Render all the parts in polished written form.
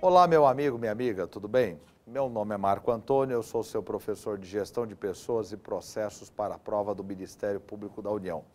Olá, meu amigo, minha amiga, tudo bem? Meu nome é Marco Antônio, eu sou seu professor de Gestão de Pessoas e Processos para a prova do Ministério Público da União.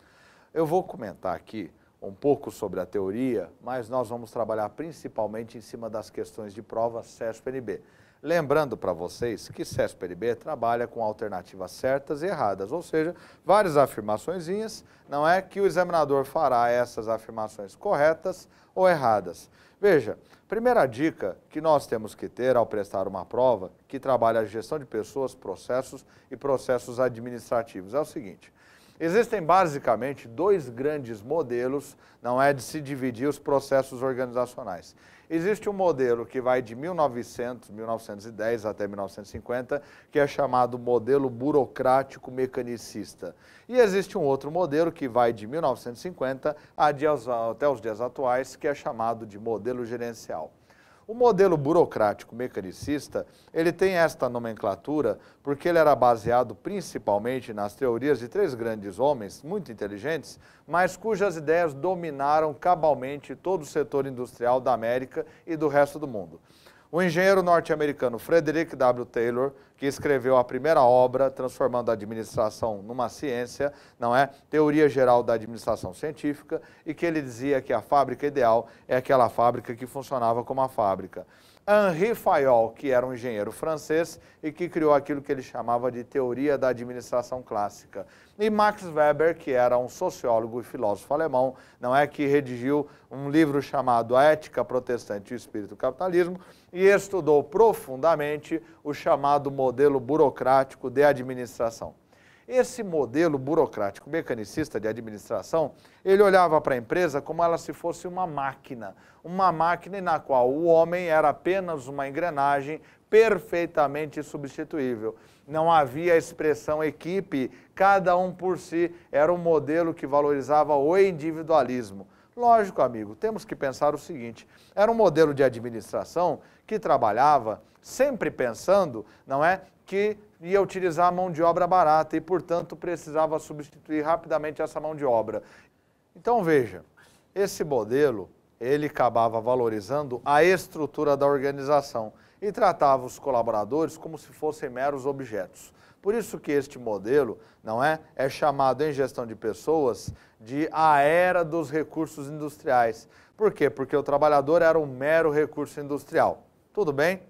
Eu vou comentar aqui um pouco sobre a teoria, mas nós vamos trabalhar principalmente em cima das questões de prova CESP-NB. Lembrando para vocês que CESP-NB trabalha com alternativas certas e erradas, ou seja, várias afirmaçõezinhas, não é que o examinador fará essas afirmações corretas ou erradas. Veja, primeira dica que nós temos que ter ao prestar uma prova que trabalha a gestão de pessoas, processos e processos administrativos é o seguinte: existem basicamente dois grandes modelos, não é, de se dividir os processos organizacionais. Existe um modelo que vai de 1910 até 1950, que é chamado modelo burocrático mecanicista. E existe um outro modelo que vai de 1950 até os dias atuais, que é chamado de modelo gerencial. O modelo burocrático mecanicista, ele tem esta nomenclatura porque ele era baseado principalmente nas teorias de três grandes homens, muito inteligentes, mas cujas ideias dominaram cabalmente todo o setor industrial da América e do resto do mundo. O engenheiro norte-americano Frederick W. Taylor, que escreveu a primeira obra transformando a administração numa ciência, não é? Teoria Geral da Administração Científica, e que ele dizia que a fábrica ideal é aquela fábrica que funcionava como a fábrica. Henri Fayol, que era um engenheiro francês e que criou aquilo que ele chamava de teoria da administração clássica. E Max Weber, que era um sociólogo e filósofo alemão, não é, que redigiu um livro chamado A Ética Protestante e o Espírito do Capitalismo e estudou profundamente o chamado modelo burocrático de administração. Esse modelo burocrático mecanicista de administração, ele olhava para a empresa como ela se fosse uma máquina na qual o homem era apenas uma engrenagem perfeitamente substituível. Não havia a expressão equipe, cada um por si, era um modelo que valorizava o individualismo. Lógico, amigo, temos que pensar o seguinte: era um modelo de administração que trabalhava sempre pensando, não é, que ia utilizar a mão de obra barata e, portanto, precisava substituir rapidamente essa mão de obra. Então, veja, esse modelo, ele acabava valorizando a estrutura da organização e tratava os colaboradores como se fossem meros objetos. Por isso que este modelo, não é chamado em gestão de pessoas de a era dos recursos industriais. Por quê? Porque o trabalhador era um mero recurso industrial. Tudo bem?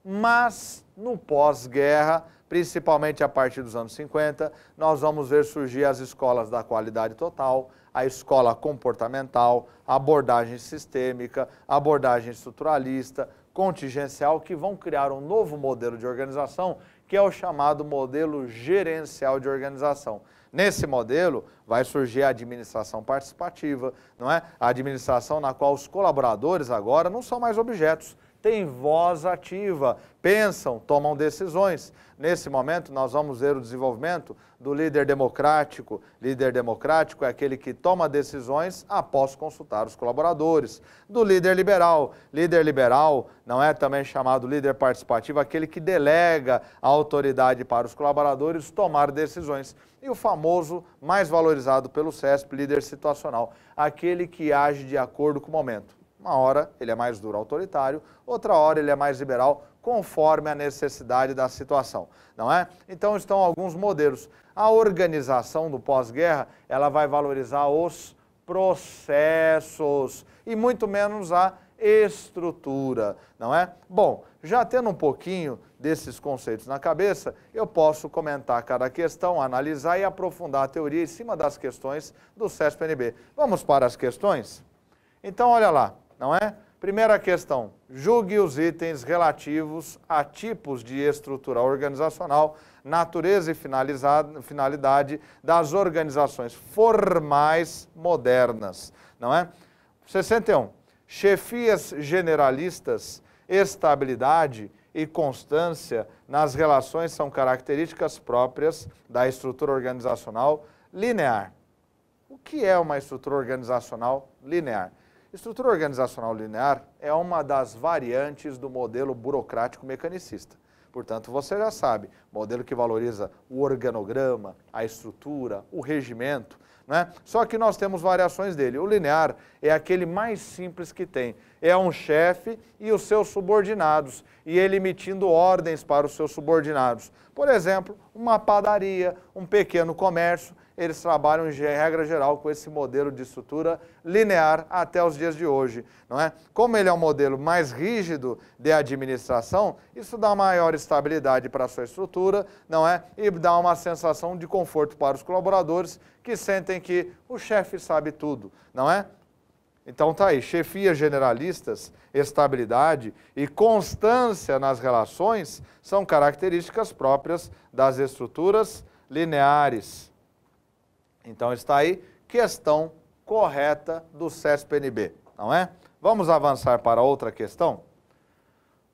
Mas no pós-guerra, principalmente a partir dos anos 50, nós vamos ver surgir as escolas da qualidade total, a escola comportamental, a abordagem sistêmica, a abordagem estruturalista, contingencial, que vão criar um novo modelo de organização, que é o chamado modelo gerencial de organização. Nesse modelo vai surgir a administração participativa, não é? A administração na qual os colaboradores agora não são mais objetos, têm voz ativa, pensam, tomam decisões. Nesse momento, nós vamos ver o desenvolvimento do líder democrático. Líder democrático é aquele que toma decisões após consultar os colaboradores. Do líder liberal. Líder liberal não é também chamado líder participativo, aquele que delega a autoridade para os colaboradores tomar decisões. E o famoso, mais valorizado pelo CESP, líder situacional, aquele que age de acordo com o momento. Uma hora ele é mais duro, autoritário, outra hora ele é mais liberal, conforme a necessidade da situação, não é? Então estão alguns modelos. A organização do pós-guerra, ela vai valorizar os processos e muito menos a estrutura, não é? Bom, já tendo um pouquinho desses conceitos na cabeça, eu posso comentar cada questão, analisar e aprofundar a teoria em cima das questões do CESP-NB. Vamos para as questões? Então, olha lá. Não é? Primeira questão, julgue os itens relativos a tipos de estrutura organizacional, natureza e finalidade das organizações formais modernas. Não é? 61. Chefias generalistas, estabilidade e constância nas relações são características próprias da estrutura organizacional linear. O que é uma estrutura organizacional linear? Estrutura organizacional linear é uma das variantes do modelo burocrático mecanicista. Portanto, você já sabe, modelo que valoriza o organograma, a estrutura, o regimento, né? Só que nós temos variações dele. O linear é aquele mais simples que tem. É um chefe e os seus subordinados, e ele emitindo ordens para os seus subordinados. Por exemplo, uma padaria, um pequeno comércio, eles trabalham, em regra geral, com esse modelo de estrutura linear até os dias de hoje, não é? Como ele é um modelo mais rígido de administração, isso dá maior estabilidade para a sua estrutura, não é? E dá uma sensação de conforto para os colaboradores que sentem que o chefe sabe tudo, não é? Então tá aí, chefia generalistas, estabilidade e constância nas relações são características próprias das estruturas lineares. Então está aí, questão correta do CESP-NB, não é? Vamos avançar para outra questão?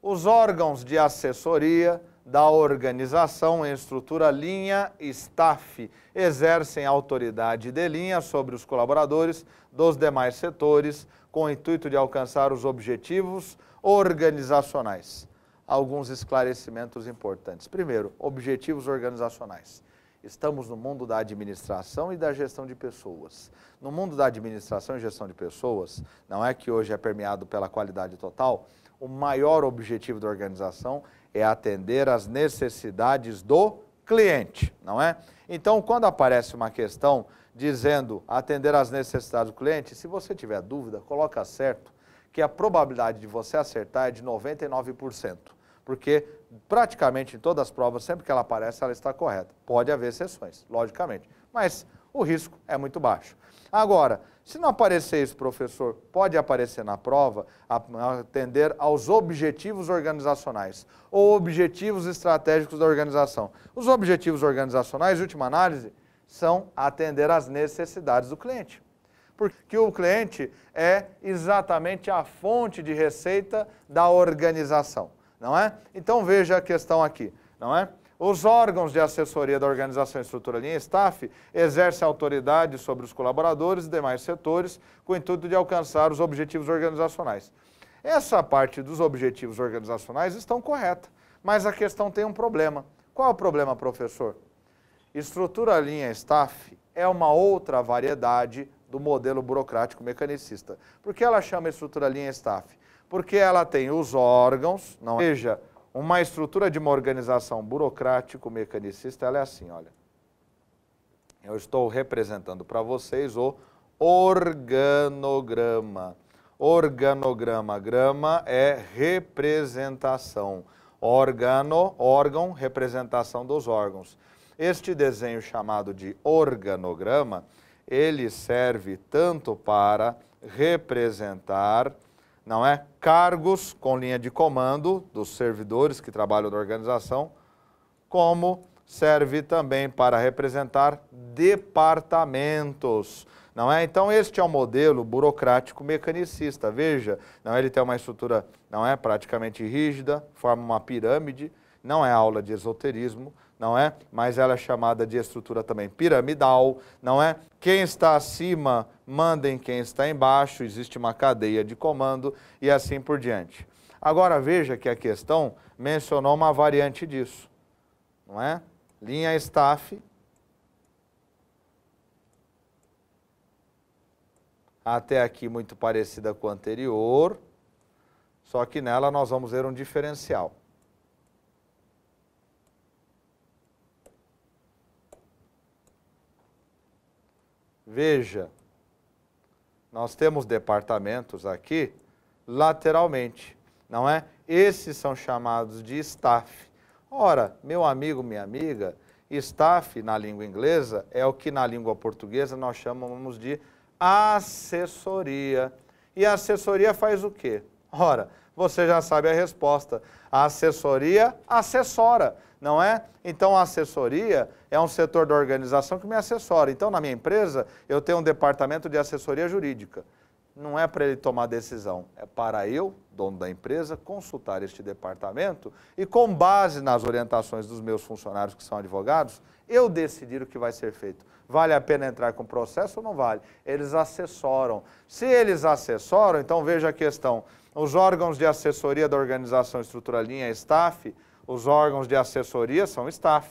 Os órgãos de assessoria da organização em estrutura linha-staff exercem autoridade de linha sobre os colaboradores dos demais setores com o intuito de alcançar os objetivos organizacionais. Alguns esclarecimentos importantes. Primeiro, objetivos organizacionais. Estamos no mundo da administração e da gestão de pessoas. No mundo da administração e gestão de pessoas, não é que hoje é permeado pela qualidade total, o maior objetivo da organização é atender às necessidades do cliente, não é? Então, quando aparece uma questão dizendo atender às necessidades do cliente, se você tiver dúvida, coloca certo, que a probabilidade de você acertar é de 99%. Porque praticamente em todas as provas, sempre que ela aparece, ela está correta. Pode haver exceções, logicamente, mas o risco é muito baixo. Agora, se não aparecer isso, professor, pode aparecer na prova, atender aos objetivos organizacionais ou objetivos estratégicos da organização. Os objetivos organizacionais, em última análise, são atender às necessidades do cliente. Porque o cliente é exatamente a fonte de receita da organização. Não é? Então veja a questão aqui, não é? Os órgãos de assessoria da organização e estrutura linha staff exercem autoridade sobre os colaboradores e demais setores com o intuito de alcançar os objetivos organizacionais. Essa parte dos objetivos organizacionais estão correta, mas a questão tem um problema. Qual é o problema, professor? Estrutura linha staff é uma outra variedade do modelo burocrático mecanicista. Por que ela chama estrutura linha staff? Porque ela tem os órgãos, não seja, uma estrutura de uma organização burocrático-mecanicista, ela é assim, olha. Eu estou representando para vocês o organograma. Organograma, grama é representação. Órgão, representação dos órgãos. Este desenho chamado de organograma, ele serve tanto para representar, não é, cargos com linha de comando dos servidores que trabalham na organização, como serve também para representar departamentos, não é? Então este é um modelo burocrático mecanicista. Veja, não é? Ele tem uma estrutura, não é, praticamente rígida, forma uma pirâmide, não é aula de esoterismo, não é? Mas ela é chamada de estrutura também piramidal, não é? Quem está acima manda em quem está embaixo, existe uma cadeia de comando e assim por diante. Agora veja que a questão mencionou uma variante disso, não é? Linha staff, até aqui muito parecida com a anterior, só que nela nós vamos ver um diferencial. Veja, nós temos departamentos aqui lateralmente, não é? Esses são chamados de staff. Ora, meu amigo, minha amiga, staff na língua inglesa é o que na língua portuguesa nós chamamos de assessoria. E a assessoria faz o quê? Ora, você já sabe a resposta. A assessoria assessora, não é? Então, a assessoria é um setor da organização que me assessora. Então, na minha empresa, eu tenho um departamento de assessoria jurídica. Não é para ele tomar decisão, é para eu, dono da empresa, consultar este departamento e, com base nas orientações dos meus funcionários que são advogados, eu decidir o que vai ser feito. Vale a pena entrar com processo ou não vale? Eles assessoram. Se eles assessoram, então veja a questão. Os órgãos de assessoria da organização estrutura linha staff, Os órgãos de assessoria são staff.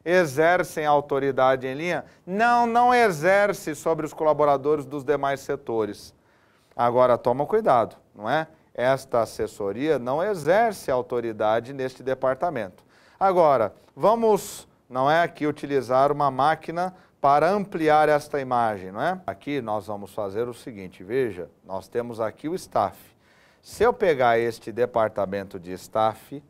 Exercem autoridade em linha? Não, não exerce sobre os colaboradores dos demais setores. Agora, toma cuidado, não é? Esta assessoria não exerce autoridade neste departamento. Agora, vamos, não é, aqui utilizar uma máquina para ampliar esta imagem, não é? Aqui nós vamos fazer o seguinte, veja, nós temos aqui o staff. Se eu pegar este departamento de staff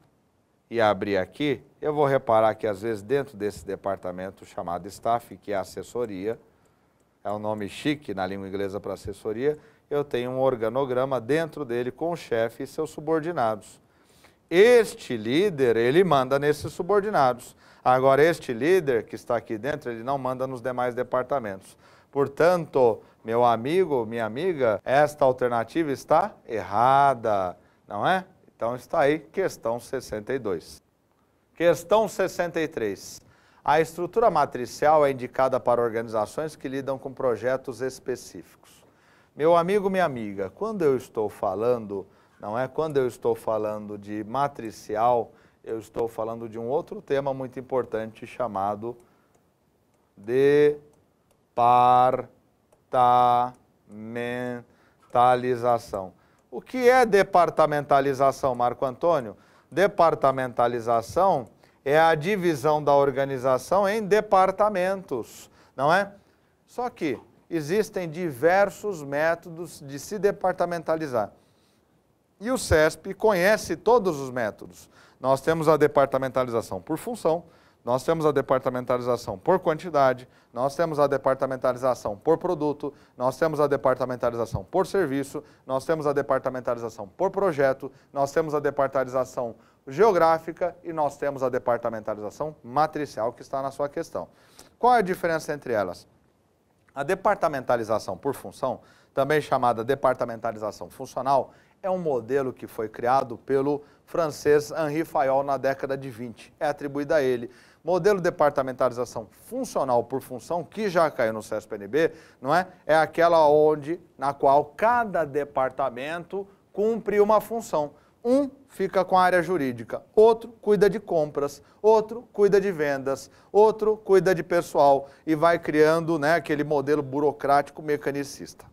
e abrir aqui, eu vou reparar que às vezes dentro desse departamento chamado staff, que é assessoria, é um nome chique na língua inglesa para assessoria, eu tenho um organograma dentro dele com o chefe e seus subordinados. Este líder, ele manda nesses subordinados. Agora, este líder que está aqui dentro, ele não manda nos demais departamentos. Portanto, meu amigo, minha amiga, esta alternativa está errada, não é? Então está aí, questão 62. Questão 63. A estrutura matricial é indicada para organizações que lidam com projetos específicos. Meu amigo, minha amiga, quando eu estou falando, não é? Quando eu estou falando de matricial, eu estou falando de um outro tema muito importante chamado departamentalização. O que é departamentalização, Marco Antônio? Departamentalização é a divisão da organização em departamentos, não é? Só que existem diversos métodos de se departamentalizar. E o CESP conhece todos os métodos. Nós temos a departamentalização por função, nós temos a departamentalização por quantidade, nós temos a departamentalização por produto, nós temos a departamentalização por serviço, nós temos a departamentalização por projeto, nós temos a departamentalização geográfica e nós temos a departamentalização matricial que está na sua questão. Qual é a diferença entre elas? A departamentalização por função, também chamada departamentalização funcional, é um modelo que foi criado pelo francês Henri Fayol na década de 20. É atribuído a ele. Modelo de departamentalização funcional por função, que já caiu no CESP-NB, não é? É aquela na qual cada departamento cumpre uma função. Um fica com a área jurídica, outro cuida de compras, outro cuida de vendas, outro cuida de pessoal e vai criando, né, aquele modelo burocrático mecanicista.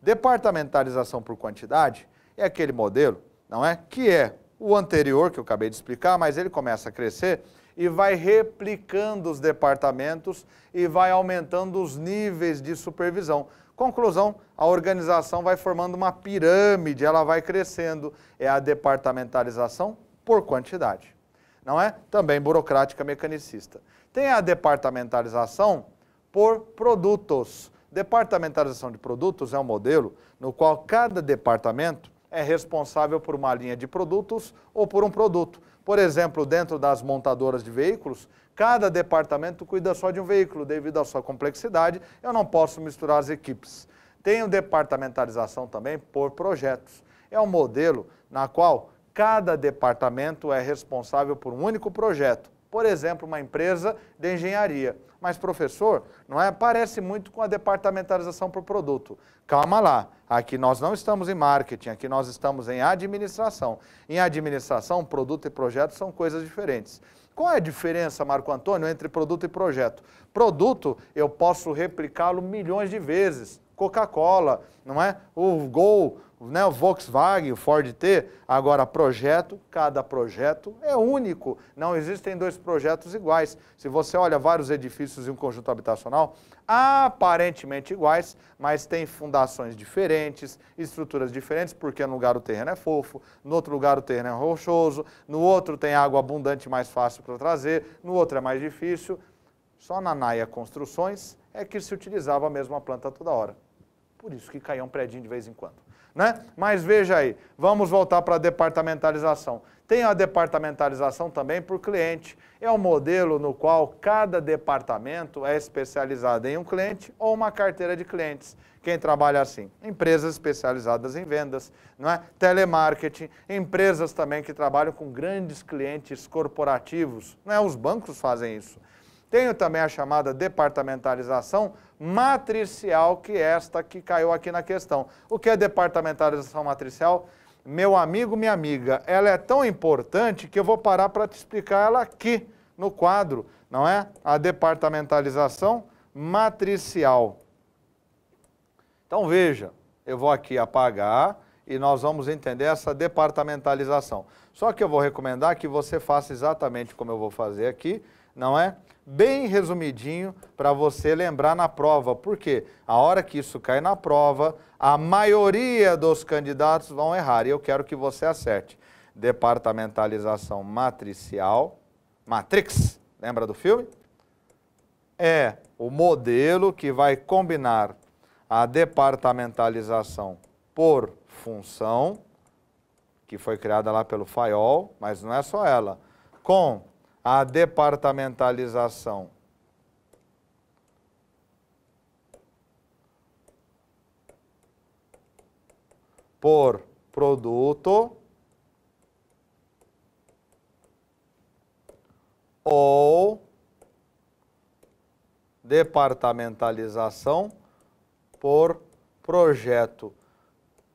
Departamentalização por quantidade é aquele modelo, não é? Que é o anterior que eu acabei de explicar, mas ele começa a crescer e vai replicando os departamentos e vai aumentando os níveis de supervisão. Conclusão, a organização vai formando uma pirâmide, ela vai crescendo. É a departamentalização por quantidade, não é? Também burocrática mecanicista. Tem a departamentalização por produtos. Departamentalização de produtos é um modelo no qual cada departamento é responsável por uma linha de produtos ou por um produto. Por exemplo, dentro das montadoras de veículos, cada departamento cuida só de um veículo, devido à sua complexidade, eu não posso misturar as equipes. Tem departamentalização também por projetos. É um modelo na qual cada departamento é responsável por um único projeto. Por exemplo, uma empresa de engenharia. Mas, professor, não é? Parece muito com a departamentalização por produto. Calma lá, aqui nós não estamos em marketing, aqui nós estamos em administração. Em administração, produto e projeto são coisas diferentes. Qual é a diferença, Marco Antônio, entre produto e projeto? Produto, eu posso replicá-lo milhões de vezes. Coca-Cola, não é? O Gol, né? O Volkswagen, o Ford T. Agora, projeto, cada projeto é único. Não existem dois projetos iguais. Se você olha vários edifícios em um conjunto habitacional, aparentemente iguais, mas tem fundações diferentes, estruturas diferentes, porque num lugar o terreno é fofo, no outro lugar o terreno é rochoso, no outro tem água abundante mais fácil para trazer, no outro é mais difícil. Só na Naia Construções é que se utilizava a mesma planta toda hora. Por isso que caía um predinho de vez em quando, né? Mas veja aí, vamos voltar para a departamentalização. Tem a departamentalização também por cliente. É um modelo no qual cada departamento é especializado em um cliente ou uma carteira de clientes. Quem trabalha assim? Empresas especializadas em vendas, não é? Telemarketing, empresas também que trabalham com grandes clientes corporativos, não é? Os bancos fazem isso. Tenho também a chamada departamentalização matricial, que é esta que caiu aqui na questão. O que é departamentalização matricial? meu amigo, minha amiga, ela é tão importante que eu vou parar para te explicar ela aqui no quadro, não é? A departamentalização matricial. Então veja, eu vou aqui apagar e nós vamos entender essa departamentalização. Só que eu vou recomendar que você faça exatamente como eu vou fazer aqui, não é? Bem resumidinho para você lembrar na prova, porque a hora que isso cai na prova, a maioria dos candidatos vão errar e eu quero que você acerte. Departamentalização matricial, Matrix, lembra do filme? É o modelo que vai combinar a departamentalização por função, que foi criada lá pelo Fayol, mas não é só ela, com a departamentalização por produto ou departamentalização por projeto.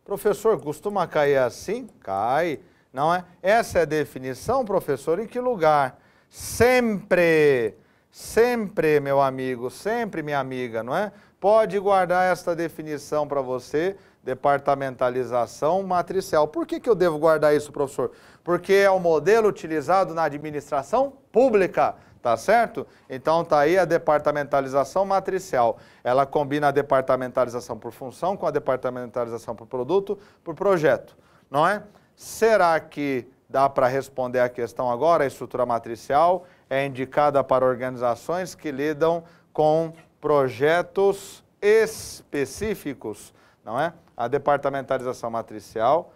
Professor, costuma cair assim? Cai, não é? Essa é a definição, professor, em que lugar? Sempre, sempre, meu amigo, sempre, minha amiga, não é? Pode guardar esta definição para você, departamentalização matricial. Por que eu devo guardar isso, professor? Porque é o modelo utilizado na administração pública, tá certo? Então tá aí a departamentalização matricial. Ela combina a departamentalização por função com a departamentalização por produto, por projeto, não é? Será que dá para responder a questão agora? A estrutura matricial é indicada para organizações que lidam com projetos específicos, não é? A departamentalização matricial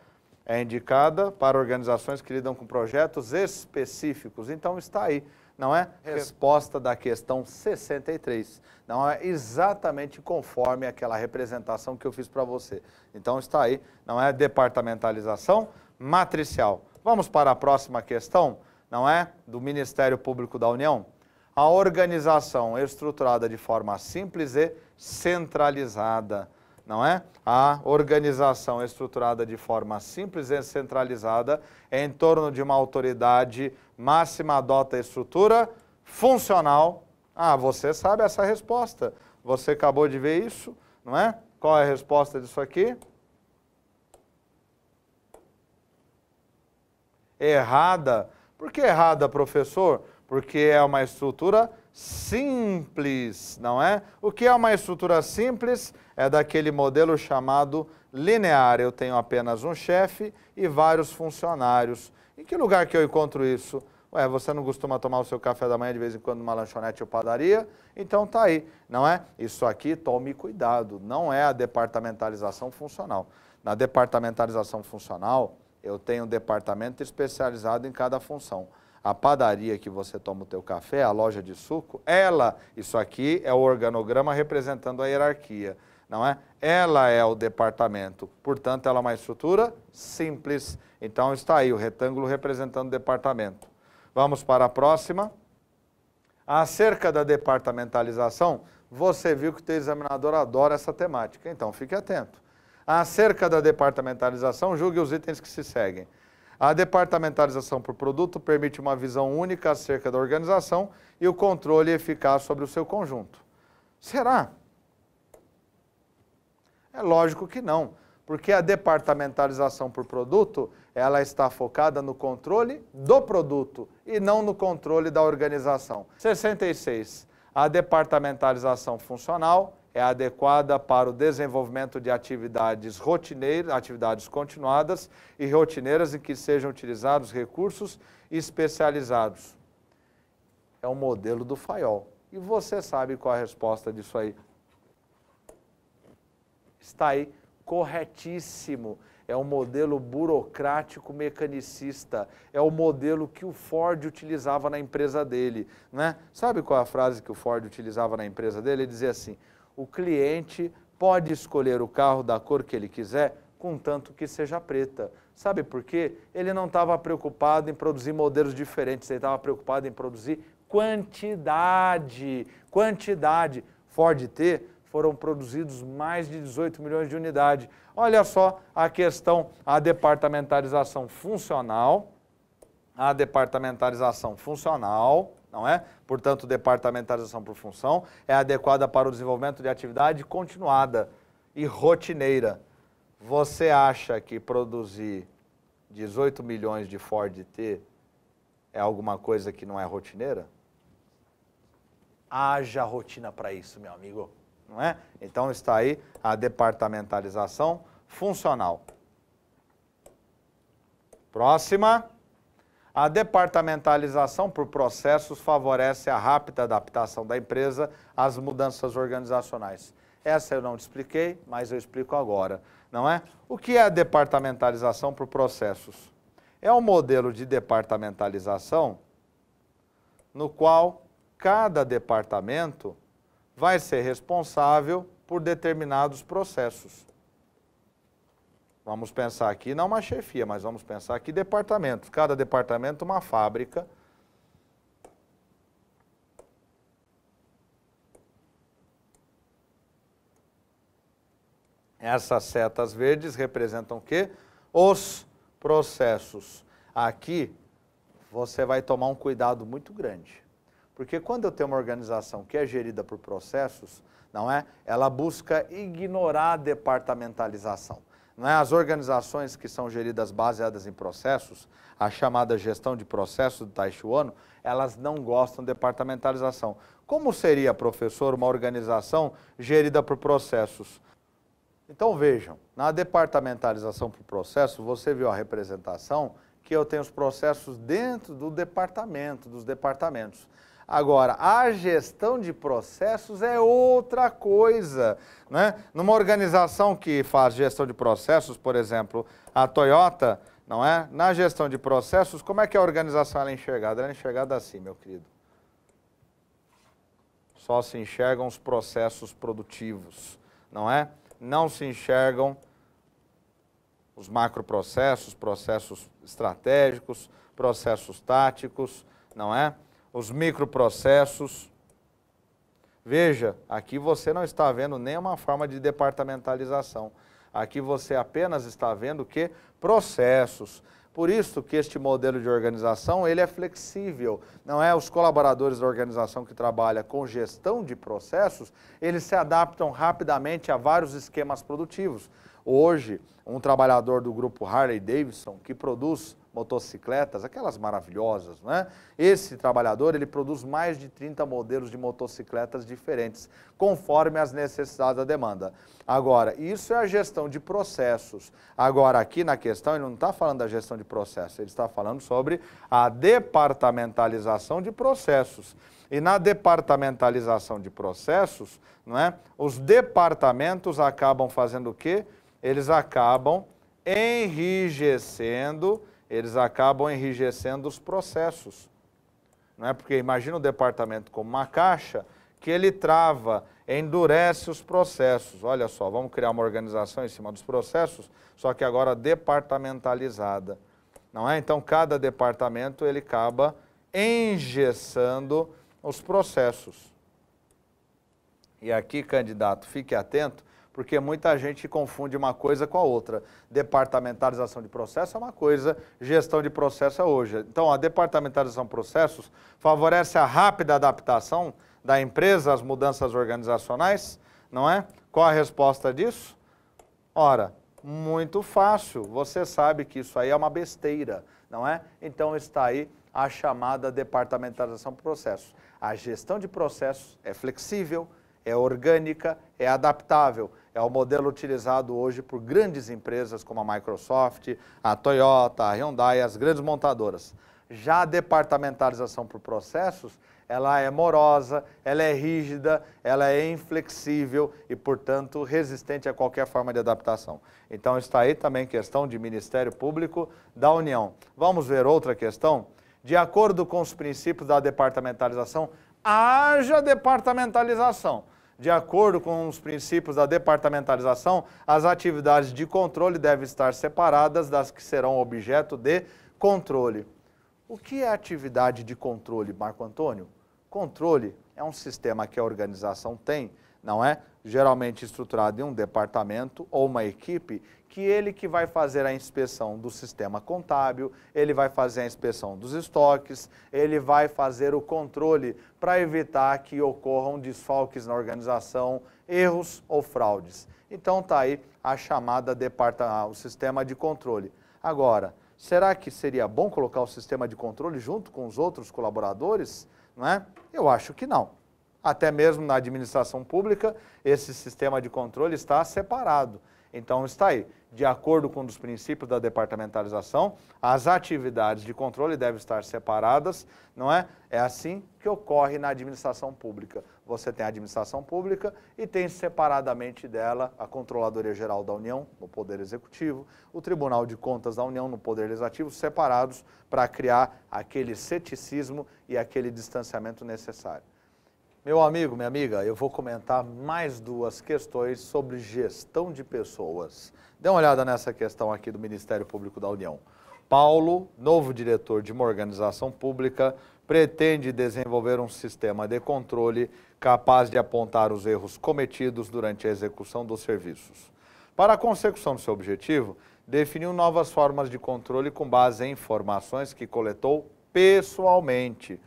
é indicada para organizações que lidam com projetos específicos. Então está aí, não é? Resposta da questão 63. Não é exatamente conforme aquela representação que eu fiz para você. Então está aí, não é? Departamentalização matricial. Vamos para a próxima questão, não é? Do Ministério Público da União. A organização estruturada de forma simples e centralizada, não é? A organização estruturada de forma simples e centralizada em torno de uma autoridade máxima adota a estrutura funcional. Ah, você sabe essa resposta. Você acabou de ver isso, não é? Qual é a resposta disso aqui? Errada. Por que errada, professor? Porque é uma estrutura simples, não é? O que é uma estrutura simples? É daquele modelo chamado linear. Eu tenho apenas um chefe e vários funcionários. Em que lugar que eu encontro isso? Ué, você não costuma tomar o seu café da manhã de vez em quando numa lanchonete ou padaria? Então tá aí, não é? Isso aqui, tome cuidado, não é a departamentalização funcional. Na departamentalização funcional, eu tenho um departamento especializado em cada função. A padaria que você toma o teu café, a loja de suco, ela, isso aqui é o organograma representando a hierarquia, não é? Ela é o departamento, portanto, ela é uma estrutura simples. Então está aí o retângulo representando o departamento. Vamos para a próxima. Acerca da departamentalização, você viu que o teu examinador adora essa temática, então fique atento. Acerca da departamentalização, julgue os itens que se seguem. A departamentalização por produto permite uma visão única acerca da organização e o controle eficaz sobre o seu conjunto. Será? É lógico que não, porque a departamentalização por produto, ela está focada no controle do produto e não no controle da organização. 66. A departamentalização funcional é adequada para o desenvolvimento de atividades rotineiras, atividades continuadas e rotineiras em que sejam utilizados recursos especializados. É o modelo do Fayol. E você sabe qual é a resposta disso aí? Está aí, corretíssimo. É um modelo burocrático mecanicista. É o modelo que o Ford utilizava na empresa dele, né? Sabe qual é a frase que o Ford utilizava na empresa dele? Ele dizia assim: o cliente pode escolher o carro da cor que ele quiser, contanto que seja preta. Sabe por quê? Ele não estava preocupado em produzir modelos diferentes, ele estava preocupado em produzir quantidade. Quantidade. Ford T foram produzidos mais de 18 milhões de unidades. Olha só a questão, a departamentalização funcional, não é? Portanto, departamentalização por função é adequada para o desenvolvimento de atividade continuada e rotineira. Você acha que produzir 18 milhões de Ford T é alguma coisa que não é rotineira? Haja rotina para isso, meu amigo, não é? Então está aí a departamentalização funcional. Próxima. A departamentalização por processos favorece a rápida adaptação da empresa às mudanças organizacionais. Essa eu não te expliquei, mas eu explico agora, não é? O que é a departamentalização por processos? É um modelo de departamentalização no qual cada departamento vai ser responsável por determinados processos. Vamos pensar aqui, não uma chefia, mas vamos pensar aqui departamentos. Cada departamento uma fábrica. Essas setas verdes representam o quê? Os processos. Aqui você vai tomar um cuidado muito grande. Porque quando eu tenho uma organização que é gerida por processos, não é? Ela busca ignorar a departamentalização. Não é? As organizações que são geridas baseadas em processos, a chamada gestão de processos do Taishi Ono, elas não gostam de departamentalização. Como seria, professor, uma organização gerida por processos? Então vejam, na departamentalização por processo, você viu a representação que eu tenho os processos dentro do departamento, dos departamentos. Agora, a gestão de processos é outra coisa, né? Numa organização que faz gestão de processos, por exemplo, a Toyota, não é? Na gestão de processos, como é que a organização ela é enxergada? Ela é enxergada assim, meu querido. Só se enxergam os processos produtivos, não é? Não se enxergam os macroprocessos, processos estratégicos, processos táticos, não é? Os microprocessos. Veja, aqui você não está vendo nenhuma forma de departamentalização. Aqui você apenas está vendo o quê? Processos. Por isso que este modelo de organização, ele é flexível. Não é? Os colaboradores da organização que trabalham com gestão de processos, eles se adaptam rapidamente a vários esquemas produtivos. Hoje, um trabalhador do grupo Harley Davidson, que produz motocicletas, aquelas maravilhosas, né? Esse trabalhador, ele produz mais de 30 modelos de motocicletas diferentes, conforme as necessidades da demanda. Agora, isso é a gestão de processos. Agora, aqui na questão, ele não está falando da gestão de processos, ele está falando sobre a departamentalização de processos. E na departamentalização de processos, não é? Os departamentos acabam fazendo o quê? Eles acabam enrijecendo os processos. Não é? Porque imagina o departamento como uma caixa que ele trava, endurece os processos. Olha só, vamos criar uma organização em cima dos processos, só que agora departamentalizada. Não é? Então, cada departamento ele acaba engessando os processos. E aqui, candidato, fique atento, porque muita gente confunde uma coisa com a outra. Departamentalização de processo é uma coisa, gestão de processo é outra. Então, a departamentalização de processos favorece a rápida adaptação da empresa às mudanças organizacionais, não é? Qual a resposta disso? Ora, muito fácil. Você sabe que isso aí é uma besteira, não é? Então, está aí a chamada departamentalização de processos. A gestão de processos é flexível, é orgânica, é adaptável. É o modelo utilizado hoje por grandes empresas como a Microsoft, a Toyota, a Hyundai, as grandes montadoras. Já a departamentalização por processos, ela é morosa, ela é rígida, ela é inflexível e, portanto, resistente a qualquer forma de adaptação. Então, está aí também questão de Ministério Público da União. Vamos ver outra questão? De acordo com os princípios da departamentalização, haja departamentalização. De acordo com os princípios da departamentalização, as atividades de controle devem estar separadas das que serão objeto de controle. O que é atividade de controle, Marco Antônio? Controle é um sistema que a organização tem, não é? Geralmente estruturado em um departamento ou uma equipe, que ele que vai fazer a inspeção do sistema contábil, ele vai fazer a inspeção dos estoques, ele vai fazer o controle para evitar que ocorram desfalques na organização, erros ou fraudes. Então está aí a chamada o sistema de controle. Agora, será que seria bom colocar o sistema de controle junto com os outros colaboradores? Não é? Eu acho que não. Até mesmo na administração pública, esse sistema de controle está separado. Então está aí, de acordo com um dos princípios da departamentalização, as atividades de controle devem estar separadas, não é? É assim que ocorre na administração pública. Você tem a administração pública e tem separadamente dela a Controladoria Geral da União, no Poder Executivo, o Tribunal de Contas da União, no Poder Legislativo, separados para criar aquele ceticismo e aquele distanciamento necessário. Meu amigo, minha amiga, eu vou comentar mais duas questões sobre gestão de pessoas. Dê uma olhada nessa questão aqui do Ministério Público da União. Paulo, novo diretor de uma organização pública, pretende desenvolver um sistema de controle capaz de apontar os erros cometidos durante a execução dos serviços. Para a consecução do seu objetivo, definiu novas formas de controle com base em informações que coletou pessoalmente.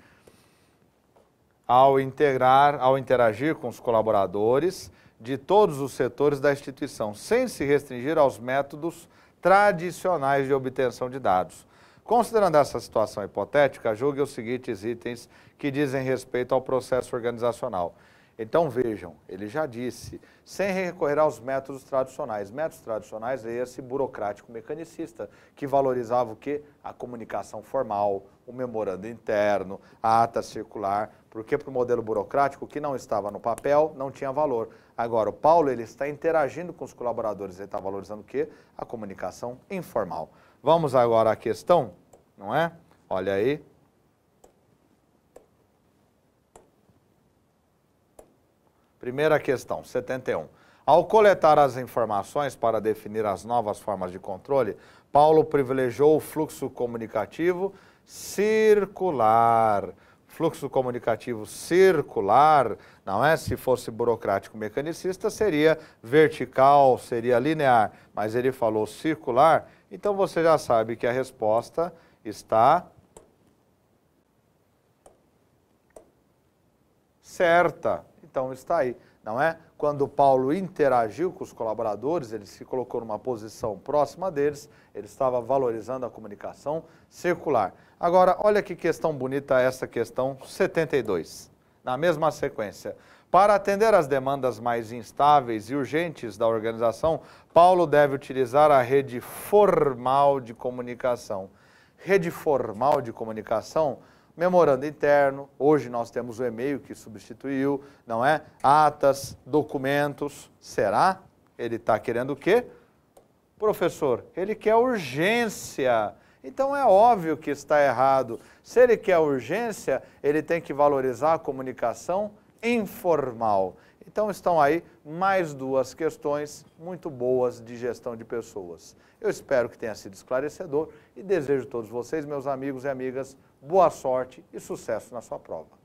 Ao interagir com os colaboradores de todos os setores da instituição, sem se restringir aos métodos tradicionais de obtenção de dados. Considerando essa situação hipotética, julgue os seguintes itens que dizem respeito ao processo organizacional. Então vejam, ele já disse, sem recorrer aos métodos tradicionais. Métodos tradicionais é esse burocrático mecanicista, que valorizava o quê? A comunicação formal, o memorando interno, a ata circular, porque para o modelo burocrático, o que não estava no papel não tinha valor. Agora, o Paulo ele está interagindo com os colaboradores, ele está valorizando o quê? A comunicação informal. Vamos agora à questão, não é? Olha aí. Primeira questão, 71. Ao coletar as informações para definir as novas formas de controle, Paulo privilegiou o fluxo comunicativo circular. Fluxo comunicativo circular, não é? Se fosse burocrático mecanicista, seria vertical, seria linear, mas ele falou circular, então você já sabe que a resposta está certa. Então está aí, não é? Quando Paulo interagiu com os colaboradores, ele se colocou numa posição próxima deles, ele estava valorizando a comunicação circular. Agora, olha que questão bonita essa questão 72, na mesma sequência. Para atender às demandas mais instáveis e urgentes da organização, Paulo deve utilizar a rede formal de comunicação. Rede formal de comunicação, memorando interno, hoje nós temos o e-mail que substituiu, não é? Atas, documentos, será? Ele está querendo o quê? Professor, ele quer urgência. Então é óbvio que está errado. Se ele quer urgência, ele tem que valorizar a comunicação informal. Então estão aí mais duas questões muito boas de gestão de pessoas. Eu espero que tenha sido esclarecedor e desejo a todos vocês, meus amigos e amigas, boa sorte e sucesso na sua prova.